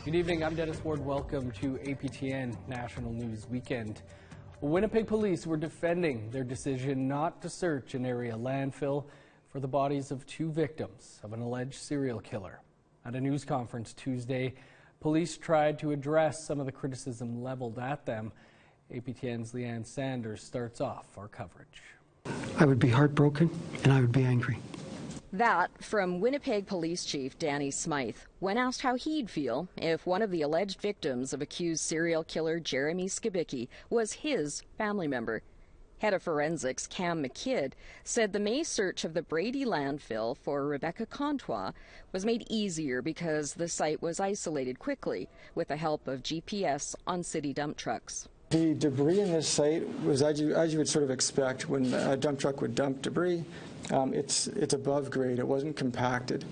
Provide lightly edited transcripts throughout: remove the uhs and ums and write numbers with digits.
Good evening, I'm Dennis Ward. Welcome to APTN National News Weekend. Winnipeg police were defending their decision not to search an area landfill for the bodies of two victims of an alleged serial killer. At a news conference Tuesday, police tried to address some of the criticism leveled at them. APTN's Leanne Sanders starts off our coverage. I would be heartbroken and I would be angry. That from Winnipeg Police Chief Danny Smythe when asked how he'd feel if one of the alleged victims of accused serial killer Jeremy Skibicki was his family member. Head of Forensics Cam McKidd said the May search of the Brady landfill for Rebecca Contois was made easier because the site was isolated quickly with the help of GPS on city dump trucks. The debris in this site was, as you would sort of expect when a dump truck would dump debris. It's above grade. It wasn't compacted,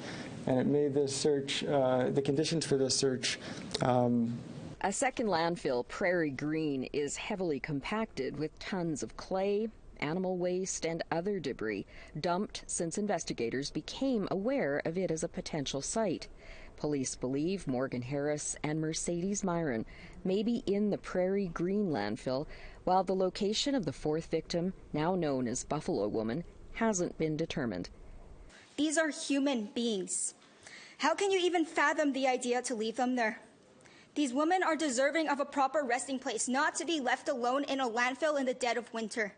and it made this search, the conditions for this search. A second landfill, Prairie Green, is heavily compacted with tons of clay, animal waste, and other debris dumped since investigators became aware of it as a potential site. Police believe Morgan Harris and Mercedes Myron may be in the Prairie Green landfill, while the location of the fourth victim, now known as Buffalo Woman, hasn't been determined. These are human beings. How can you even fathom the idea to leave them there? These women are deserving of a proper resting place, not to be left alone in a landfill in the dead of winter.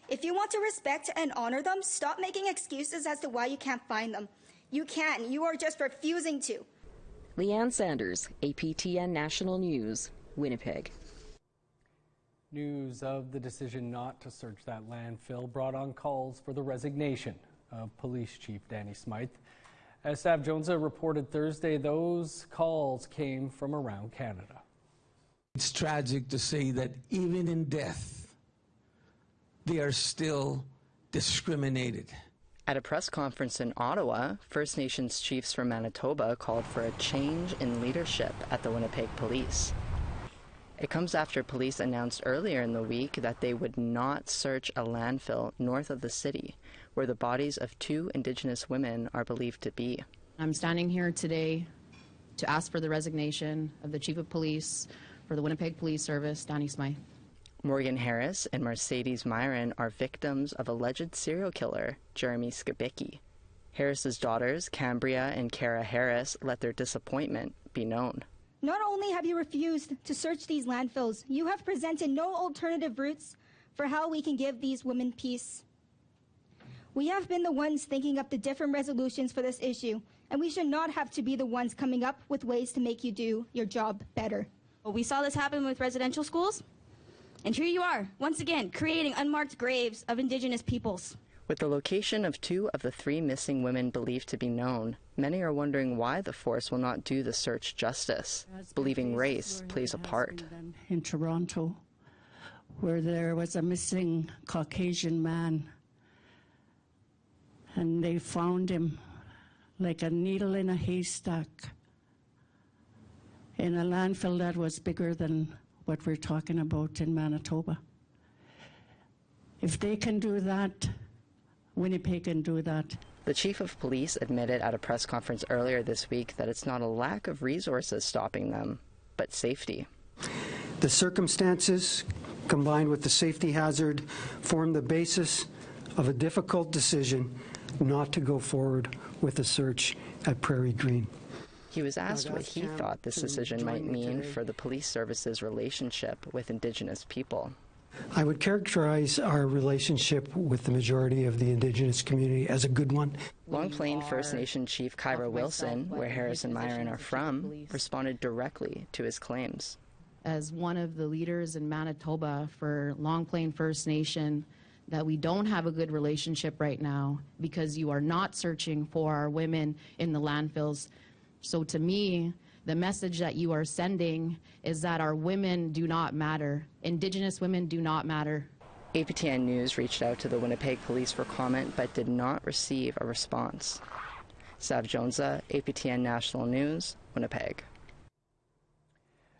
If you want to respect and honor them, stop making excuses as to why you can't find them. You can. You are just refusing to. Leanne Sanders, APTN National News, Winnipeg. News of the decision not to search that landfill brought on calls for the resignation of Police Chief Danny Smythe. As Sav Jonesa reported Thursday, those calls came from around Canada. It's tragic to say that even in death, they are still discriminated. At a press conference in Ottawa, First Nations chiefs from Manitoba called for a change in leadership at the Winnipeg Police. It comes after police announced earlier in the week that they would not search a landfill north of the city, where the bodies of two Indigenous women are believed to be. I'm standing here today to ask for the resignation of the Chief of Police for the Winnipeg Police Service, Danny Smythe. Morgan Harris and Mercedes Myron are victims of alleged serial killer Jeremy Skibicki. Harris's daughters, Cambria and Cara Harris, let their disappointment be known. Not only have you refused to search these landfills, you have presented no alternative routes for how we can give these women peace. We have been the ones thinking up the different resolutions for this issue, and we should not have to be the ones coming up with ways to make you do your job better. We saw this happen with residential schools, and here you are, once again, creating unmarked graves of Indigenous peoples. With the location of two of the three missing women believed to be known, many are wondering why the force will not do the search justice, believing race plays a part. In Toronto, where there was a missing Caucasian man, and they found him like a needle in a haystack in a landfill that was bigger than what we're talking about in Manitoba. If they can do that, Winnipeg can do that. The chief of police admitted at a press conference earlier this week that it's not a lack of resources stopping them, but safety. The circumstances, combined with the safety hazard, form the basis of a difficult decision not to go forward with a search at Prairie Green. He was asked what he thought this decision might mean for the police service's relationship with Indigenous people. I would characterize our relationship with the majority of the Indigenous community as a good one. Long Plain First Nation Chief Kyra Wilson, where Harris and Myron are from, responded directly to his claims. As one of the leaders in Manitoba for Long Plain First Nation, that we don't have a good relationship right now because you are not searching for our women in the landfills. So to me, the message that you are sending is that our women do not matter. Indigenous women do not matter. APTN News reached out to the Winnipeg Police for comment but did not receive a response. Sav Jonesa, APTN National News, Winnipeg.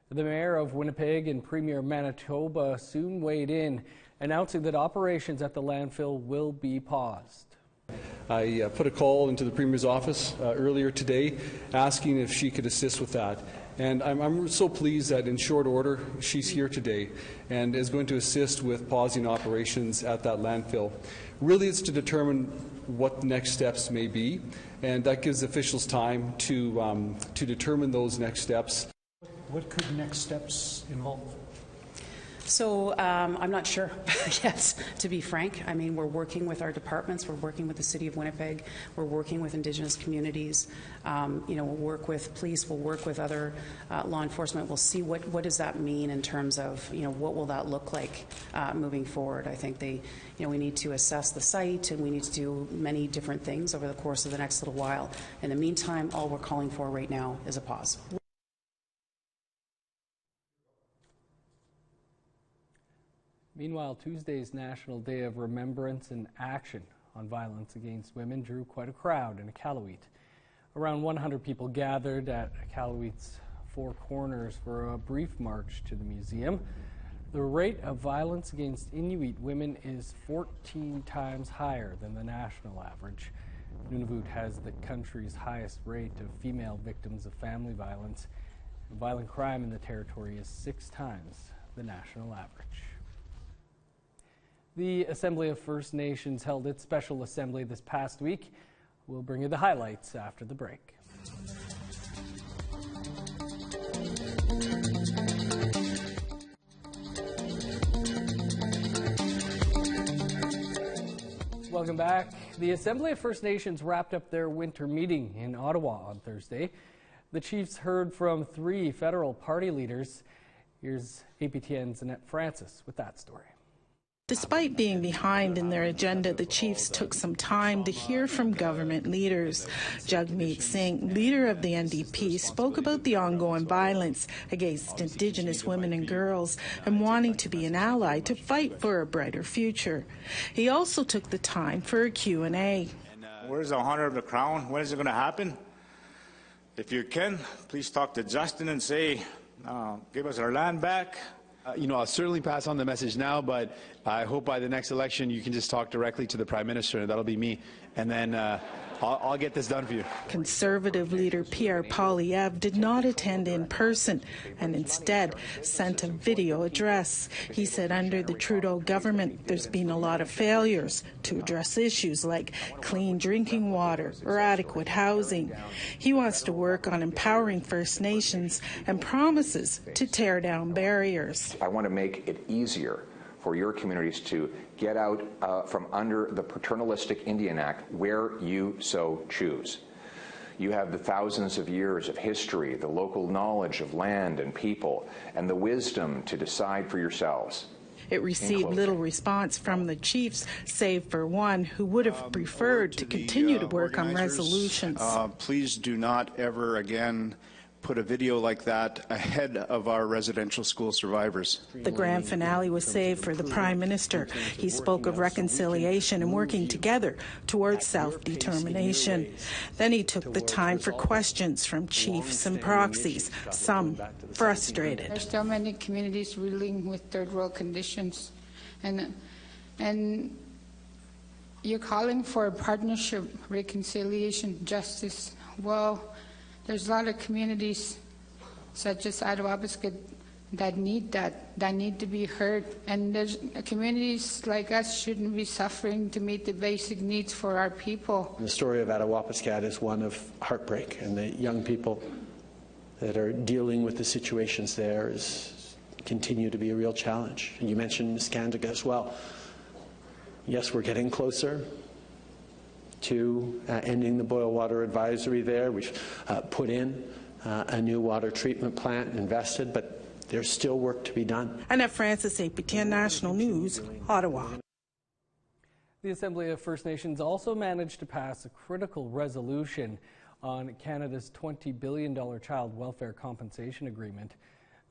The Mayor of Winnipeg and Premier of Manitoba soon weighed in, announcing that operations at the landfill will be paused. I put a call into the Premier's office earlier today asking if she could assist with that. And I'm so pleased that in short order she's here today and is going to assist with pausing operations at that landfill. Really, it's to determine what the next steps may be, and that gives officials time to determine those next steps. What could next steps involve? So I'm not sure yet, to be frank. I mean, we're working with our departments. We're working with the City of Winnipeg. We're working with Indigenous communities. We'll work with police. We'll work with other law enforcement. We'll see what does that mean in terms of, what will that look like moving forward. I think we need to assess the site, and we need to do many different things over the course of the next little while. In the meantime, all we're calling for right now is a pause. Meanwhile, Tuesday's National Day of Remembrance and Action on Violence Against Women drew quite a crowd in Iqaluit. Around 100 people gathered at Iqaluit's Four Corners for a brief march to the museum. The rate of violence against Inuit women is 14 times higher than the national average. Nunavut has the country's highest rate of female victims of family violence. Violent crime in the territory is 6 times the national average. The Assembly of First Nations held its special assembly this past week. We'll bring you the highlights after the break. Welcome back. The Assembly of First Nations wrapped up their winter meeting in Ottawa on Thursday. The chiefs heard from 3 federal party leaders. Here's APTN's Annette Francis with that story. Despite being behind in their agenda, the chiefs took some time to hear from government leaders. Jagmeet Singh, leader of the NDP, spoke about the ongoing violence against Indigenous women and girls and wanting to be an ally to fight for a brighter future. He also took the time for a Q&A. Where's the honor of the crown? When is it going to happen? If you can, please talk to Justin and say, give us our land back. I'll certainly pass on the message now, but I hope by the next election you can just talk directly to the Prime Minister, and that'll be me, and then I'll get this done for you. Conservative leader Pierre Poilievre did not attend in person and instead sent a video address. He said under the Trudeau government there's been a lot of failures to address issues like clean drinking water or adequate housing. He wants to work on empowering First Nations and promises to tear down barriers. I want to make it easier for your communities to get out from under the paternalistic Indian Act where you so choose. You have the thousands of years of history, the local knowledge of land and people, and the wisdom to decide for yourselves. It received little response from the chiefs, save for one who would have preferred to continue to work on resolutions. Please do not ever again put a video like that ahead of our residential school survivors. The grand finale was saved for the Prime Minister. He spoke of reconciliation and working together towards self-determination. Then he took the time for questions from chiefs and proxies, some frustrated. There's still many communities dealing with third world conditions, and you're calling for a partnership, reconciliation, justice. Well, there's a lot of communities, such as Attawapiskat, that need to be heard. And there's communities like us shouldn't be suffering to meet the basic needs for our people. The story of Attawapiskat is one of heartbreak, and the young people that are dealing with the situations there continue to be a real challenge. You mentioned Miscandiga as well. Yes, we're getting closer to ending the boil water advisory there. We've put in a new water treatment plant, invested, but there's still work to be done. Annette Francis, APTN National News, Ottawa. The Assembly of First Nations also managed to pass a critical resolution on Canada's $20 billion child welfare compensation agreement.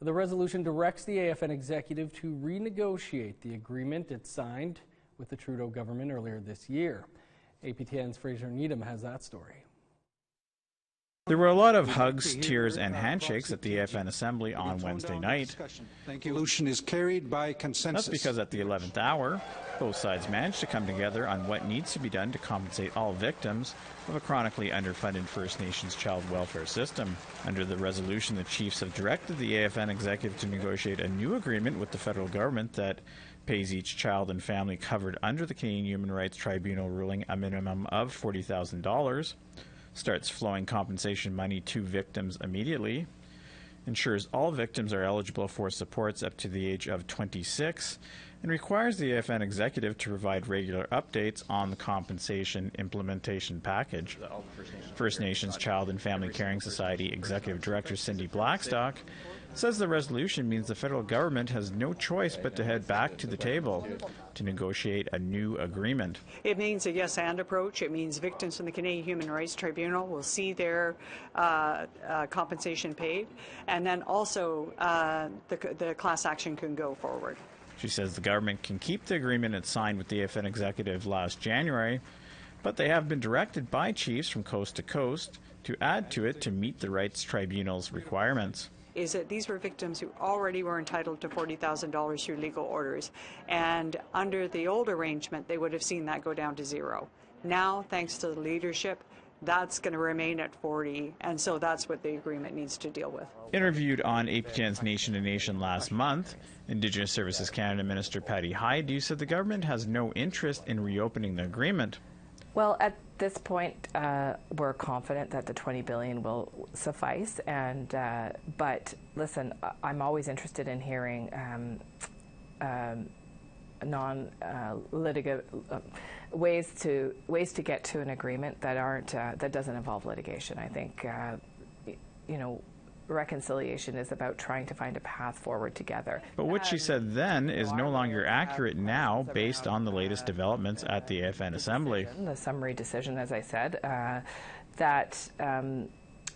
The resolution directs the AFN executive to renegotiate the agreement it signed with the Trudeau government earlier this year. APTN's Fraser Needham has that story. There were a lot of hugs, tears, and handshakes at the AFN Assembly on Wednesday night. Thank you. Resolution is carried by consensus. That's because at the 11th hour, both sides managed to come together on what needs to be done to compensate all victims of a chronically underfunded First Nations child welfare system. Under the resolution, the chiefs have directed the AFN executive to negotiate a new agreement with the federal government that pays each child and family covered under the Canadian Human Rights Tribunal ruling a minimum of $40,000, starts flowing compensation money to victims immediately, ensures all victims are eligible for supports up to the age of 26, and requires the AFN executive to provide regular updates on the compensation implementation package. First Nations Child and Family Caring Society Executive Director Cindy Blackstock says the resolution means the federal government has no choice but to head back to the table to negotiate a new agreement. It means a yes-and approach. It means victims in the Canadian Human Rights Tribunal will see their compensation paid, and then also the class action can go forward. She says the government can keep the agreement it signed with the AFN executive last January, but they have been directed by chiefs from coast to coast to add to it to meet the Rights Tribunal's requirements. Is that these were victims who already were entitled to $40,000 through legal orders. And under the old arrangement, they would have seen that go down to zero. Now, thanks to the leadership, that's going to remain at 40, and so that's what the agreement needs to deal with. Interviewed on APTN's Nation to Nation last month, Indigenous Services Canada Minister Patty Hyde said the government has no interest in reopening the agreement. Well, at this point, we're confident that the $20 billion will suffice. And but listen, I'm always interested in hearing non-litigant ways to get to an agreement that aren't that doesn't involve litigation. I think reconciliation is about trying to find a path forward together. But what she said then is no longer accurate now based on the latest developments at the AFN Assembly. The summary decision, as I said, that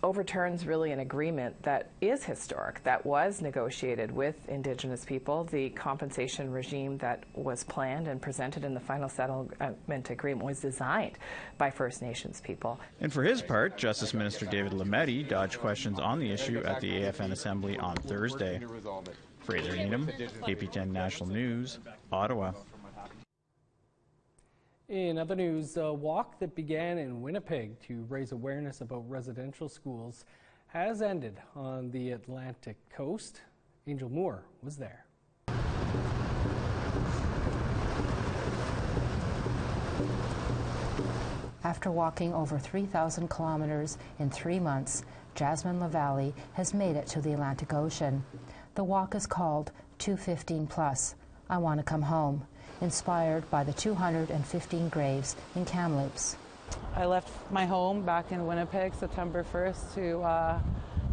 overturns really an agreement that is historic, that was negotiated with Indigenous people. The compensation regime that was planned and presented in the final settlement agreement was designed by First Nations people. And for his part, Justice Minister David Lametti dodged questions on the issue at the AFN Assembly on Thursday. Fraser Needham, APTN National News, Ottawa. In other news, a walk that began in Winnipeg to raise awareness about residential schools has ended on the Atlantic coast. Angel Moore was there. After walking over 3,000 kilometers in 3 months, Jasmine LaValle has made it to the Atlantic Ocean. The walk is called 215 Plus, I Want to Come Home, inspired by the 215 graves in Kamloops. I left my home back in Winnipeg September 1st to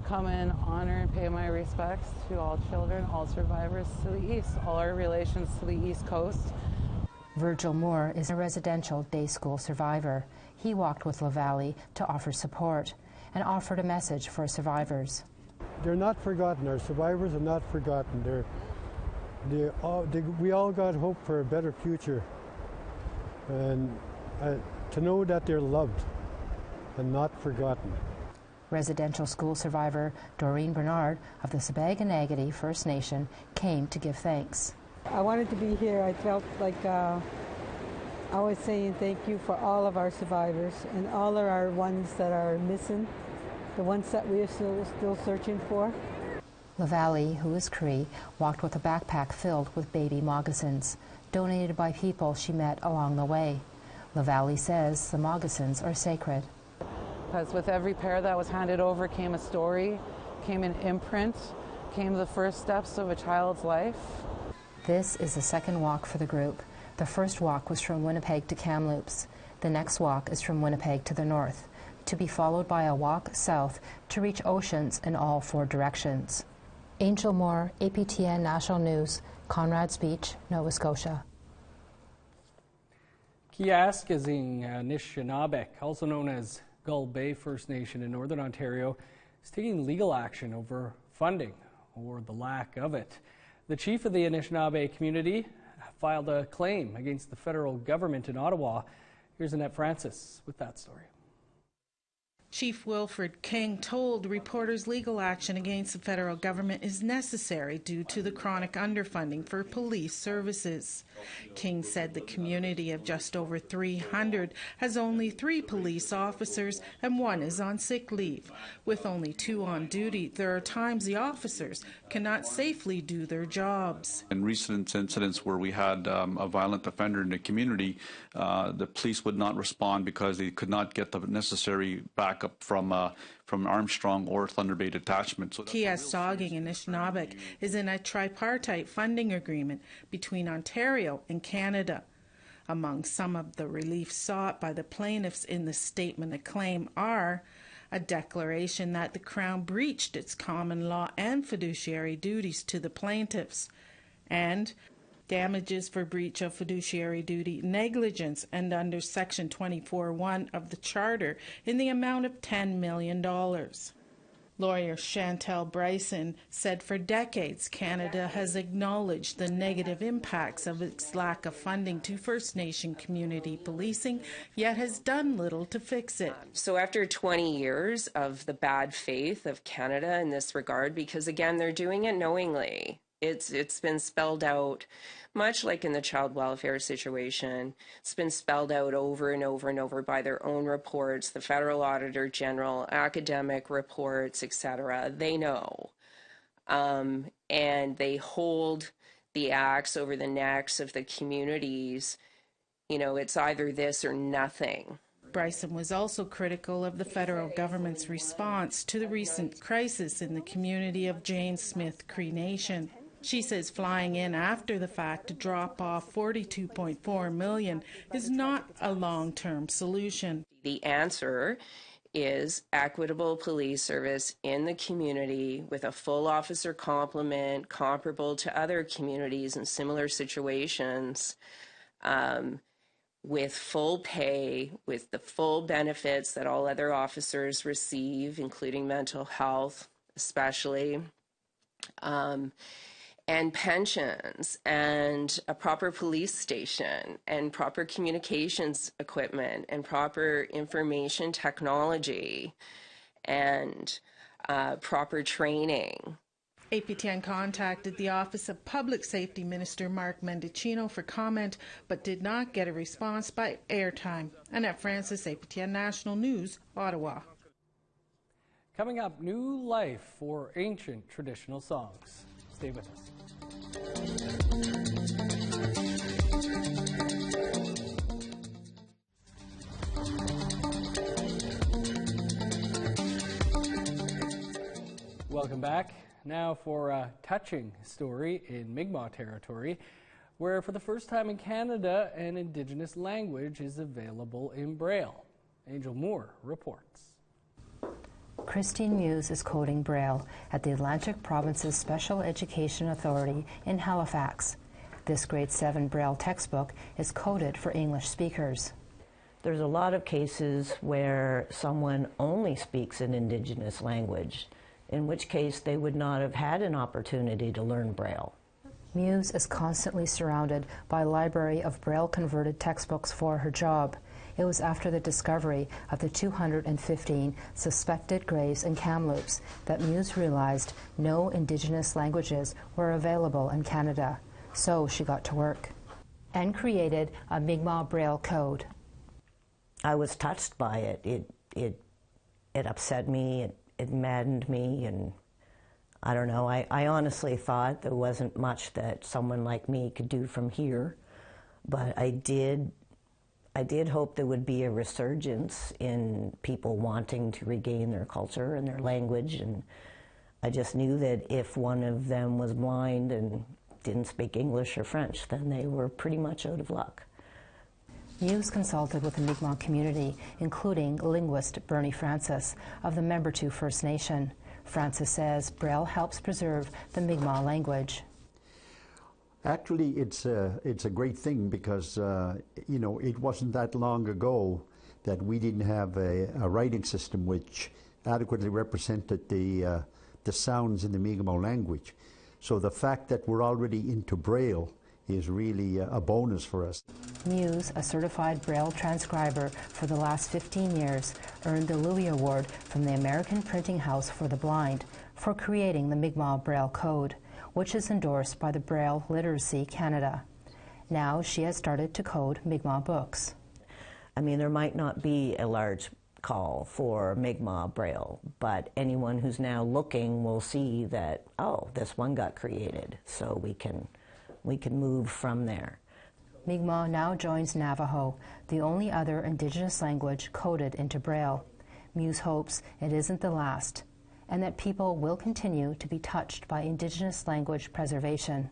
come and honor and pay my respects to all children, all survivors to the east, all our relations to the East Coast. Virgil Moore is a residential day school survivor. He walked with LaValle to offer support and offered a message for survivors. They're not forgotten. Our survivors are not forgotten. We all got hope for a better future, and to know that they're loved and not forgotten. Residential school survivor Doreen Bernard of the Sabaganagati First Nation came to give thanks. I wanted to be here. I felt like I was saying thank you for all of our survivors and all of our ones that are missing, the ones that we are still searching for. LaValle, who is Cree, walked with a backpack filled with baby moccasins, donated by people she met along the way. LaValle says the moccasins are sacred. Because with every pair that was handed over came a story, came an imprint, came the first steps of a child's life. This is the second walk for the group. The first walk was from Winnipeg to Kamloops. The next walk is from Winnipeg to the north, to be followed by a walk south to reach oceans in all 4 directions. Angel Moore, APTN National News, Conrad's Beach, Nova Scotia. Kiaskazing Anishinaabe, also known as Gull Bay First Nation in Northern Ontario, is taking legal action over funding, or the lack of it. The chief of the Anishinaabe community filed a claim against the federal government in Ottawa. Here's Annette Francis with that story. Chief Wilfred King told reporters legal action against the federal government is necessary due to the chronic underfunding for police services. King said the community of just over 300 has only 3 police officers and 1 is on sick leave. With only 2 on duty, there are times the officers cannot safely do their jobs. In recent incidents where we had a violent offender in the community, the police would not respond because they could not get the necessary backup from Armstrong or Thunder Bay detachment. So Kiasauging and Anishinaabe is in a tripartite funding agreement between Ontario and Canada. Among some of the relief sought by the plaintiffs in the statement of claim are a declaration that the Crown breached its common law and fiduciary duties to the plaintiffs, and damages for breach of fiduciary duty negligence and under Section 24(1) of the Charter in the amount of $10 million. Lawyer Chantel Bryson said for decades Canada has acknowledged the negative impacts of its lack of funding to First Nation community policing, yet has done little to fix it. So after 20 years of the bad faith of Canada in this regard, because again, they're doing it knowingly, it's been spelled out, much like in the child welfare situation. It's been spelled out over and over and over by their own reports, the Federal Auditor General, academic reports, etc. They know. And they hold the axe over the necks of the communities. You know, it's either this or nothing. Bryson was also critical of the federal government's response to the recent crisis in the community of Jane Smith Cree Nation. She says flying in after the fact to drop off $42.4 million is not a long-term solution. The answer is equitable police service in the community with a full officer complement comparable to other communities in similar situations, with full pay, with the full benefits that all other officers receive, including mental health especially, and pensions, and a proper police station, and proper communications equipment, and proper information technology, and proper training. APTN contacted the Office of Public Safety Minister Mark Mendicino for comment, but did not get a response by airtime. Annette Francis, APTN National News, Ottawa. Coming up, new life for ancient traditional songs. Stay with us. Welcome back. Now for a touching story in Mi'kmaq territory, where for the first time in Canada, an Indigenous language is available in Braille. Angel Moore reports. Christine Muse is coding Braille at the Atlantic Province's Special Education Authority in Halifax. This grade 7 Braille textbook is coded for English speakers. There's a lot of cases where someone only speaks an Indigenous language, in which case they would not have had an opportunity to learn Braille. Muse is constantly surrounded by a library of Braille-converted textbooks for her job. It was after the discovery of the 215 suspected graves in Kamloops that Muse realized no Indigenous languages were available in Canada. So she got to work and created a Mi'kmaq Braille code. I was touched by it. It upset me, it maddened me, and I don't know, I honestly thought there wasn't much that someone like me could do from here, but I did hope there would be a resurgence in people wanting to regain their culture and their language, and I just knew that if one of them was blind and didn't speak English or French, then they were pretty much out of luck. Muse consulted with the Mi'kmaq community, including linguist Bernie Francis of the Membertou First Nation. Francis says Braille helps preserve the Mi'kmaq language. Actually, it's a great thing because, you know, it wasn't that long ago that we didn't have a writing system which adequately represented the sounds in the Mi'kmaq language. So the fact that we're already into Braille is really a bonus for us. Muse, a certified Braille transcriber for the last 15 years, earned the Louis Award from the American Printing House for the Blind for creating the Mi'kmaq Braille Code, which is endorsed by the Braille Literacy Canada. Now she has started to code Mi'kmaq books. I mean, there might not be a large call for Mi'kmaq Braille, but anyone who's now looking will see that, oh, this one got created, so we can move from there. Mi'kmaq now joins Navajo, the only other Indigenous language coded into Braille. Muse hopes it isn't the last, and that people will continue to be touched by Indigenous language preservation.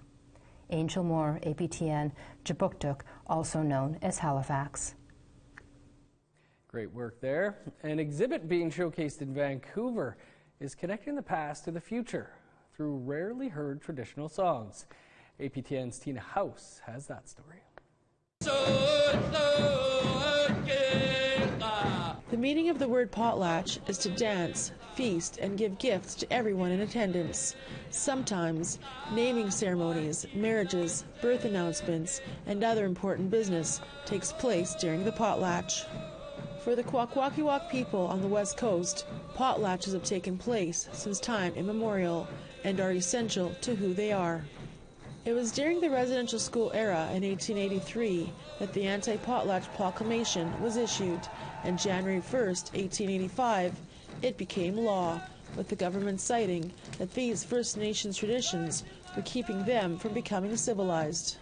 Angel Moore, APTN, Jabuktuk, also known as Halifax. Great work there. An exhibit being showcased in Vancouver is connecting the past to the future through rarely heard traditional songs. APTN's Tina House has that story. The meaning of the word potlatch is to dance, feast, and give gifts to everyone in attendance. Sometimes, naming ceremonies, marriages, birth announcements, and other important business takes place during the potlatch. For the Kwakwaka'wakw people on the West Coast, potlatches have taken place since time immemorial and are essential to who they are. It was during the residential school era in 1883 that the Anti-Potlatch Proclamation was issued, and January 1st, 1885, it became law, with the government citing that these First Nations traditions were keeping them from becoming civilized.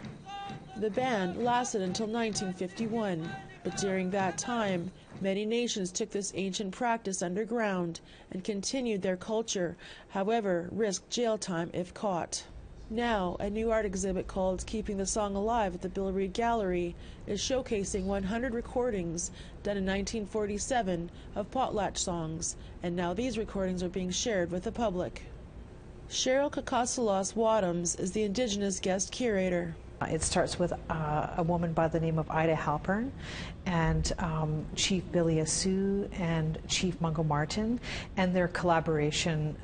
The ban lasted until 1951, but during that time, many nations took this ancient practice underground and continued their culture, however, risked jail time if caught. Now, a new art exhibit called Keeping the Song Alive at the Bill Reid Gallery is showcasing 100 recordings done in 1947 of potlatch songs, and now these recordings are being shared with the public. Cheryl Kakasalos Wadhams is the Indigenous guest curator. It starts with a woman by the name of Ida Halpern and Chief Billy Asu and Chief Mungo Martin, and their collaboration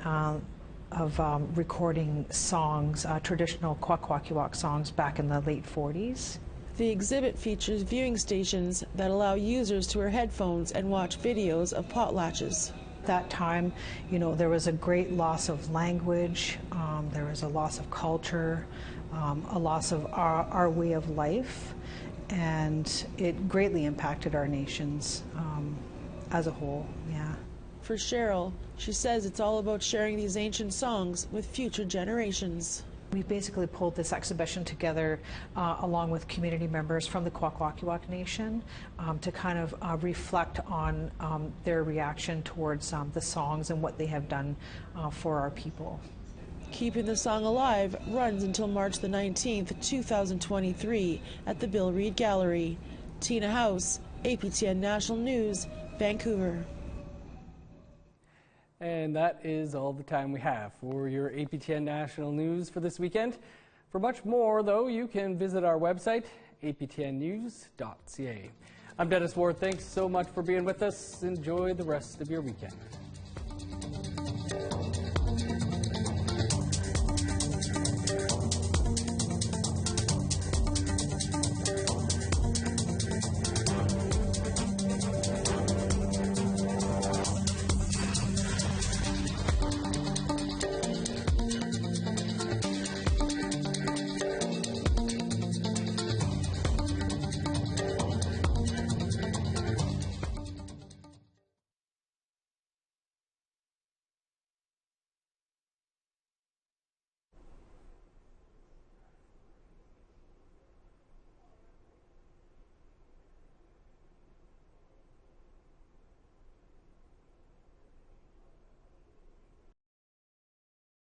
of recording songs, traditional Kwakwaka'wakw songs back in the late 40s. The exhibit features viewing stations that allow users to wear headphones and watch videos of potlatches. At that time, you know, there was a great loss of language, there was a loss of culture, a loss of our way of life, and it greatly impacted our nations as a whole, yeah. For Cheryl, she says it's all about sharing these ancient songs with future generations. We basically pulled this exhibition together along with community members from the Kwakwaka'wakw Nation to kind of reflect on their reaction towards the songs and what they have done for our people. Keeping the Song Alive runs until March the 19th, 2023 at the Bill Reid Gallery. Tina House, APTN National News, Vancouver. And that is all the time we have for your APTN National News for this weekend. For much more, though, you can visit our website, aptnnews.ca. I'm Dennis Ward. Thanks so much for being with us. Enjoy the rest of your weekend.